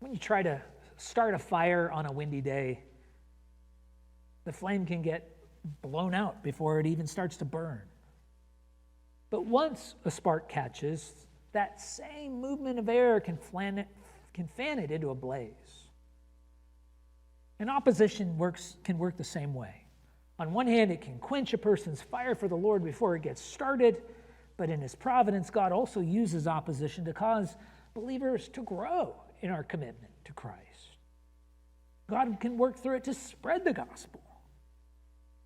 when you try to start a fire on a windy day, the flame can get blown out before it even starts to burn. But once a spark catches, that same movement of air can fan it into a blaze. And opposition can work the same way. On one hand, it can quench a person's fire for the Lord before it gets started, but in His providence, God also uses opposition to cause believers to grow in our commitment to Christ. God can work through it to spread the gospel.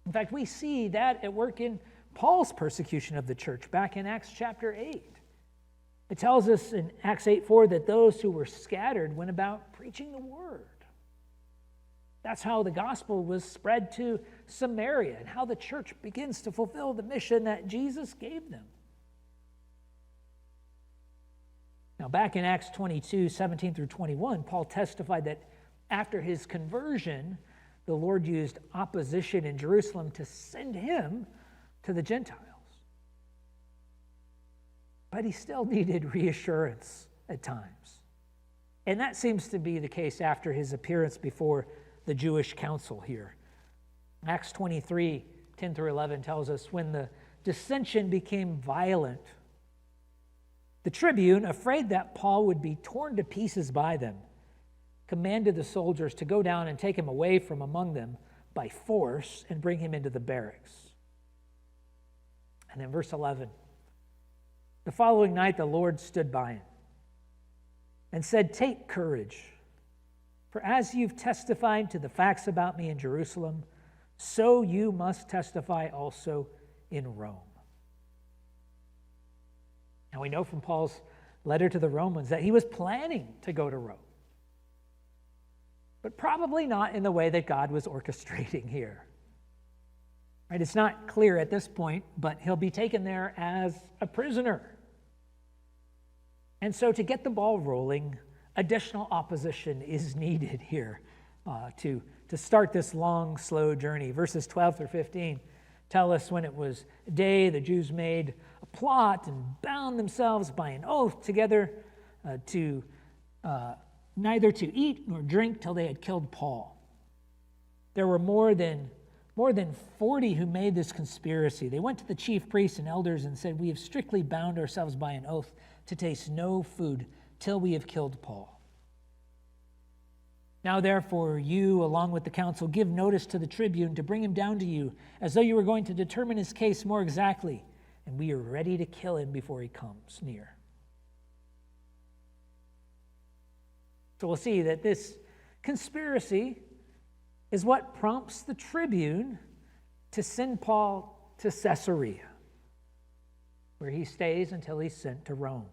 In fact, we see that at work in Paul's persecution of the church back in Acts chapter 8. It tells us in Acts 8:4 that those who were scattered went about preaching the word. That's how the gospel was spread to Samaria and how the church begins to fulfill the mission that Jesus gave them. Now, back in Acts 22:17 through 21, Paul testified that after his conversion, the Lord used opposition in Jerusalem to send him to the Gentiles. But he still needed reassurance at times. And that seems to be the case after his appearance before the Jewish council here. Acts 23:10 through 11 tells us, when the dissension became violent, the tribune, afraid that Paul would be torn to pieces by them, commanded the soldiers to go down and take him away from among them by force and bring him into the barracks. And in verse 11, the following night the Lord stood by him and said, "Take courage, for as you've testified to the facts about me in Jerusalem, so you must testify also in Rome." Now we know from Paul's letter to the Romans that he was planning to go to Rome, but probably not in the way that God was orchestrating here. Right? It's not clear at this point, but he'll be taken there as a prisoner. And so to get the ball rolling, additional opposition is needed here to start this long, slow journey. Verses 12 through 15 tell us when it was day, the Jews made a plot and bound themselves by an oath together to neither to eat nor drink till they had killed Paul. There were more than 40 who made this conspiracy. They went to the chief priests and elders and said, "We have strictly bound ourselves by an oath to taste no food till we have killed Paul. Now therefore you, along with the council, give notice to the tribune to bring him down to you, as though you were going to determine his case more exactly, and we are ready to kill him before he comes near." So we'll see that this conspiracy is what prompts the tribune to send Paul to Caesarea, where he stays until he's sent to Rome.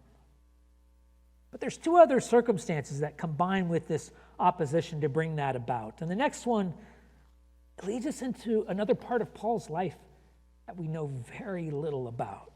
But there's two other circumstances that combine with this opposition to bring that about. And the next one leads us into another part of Paul's life that we know very little about.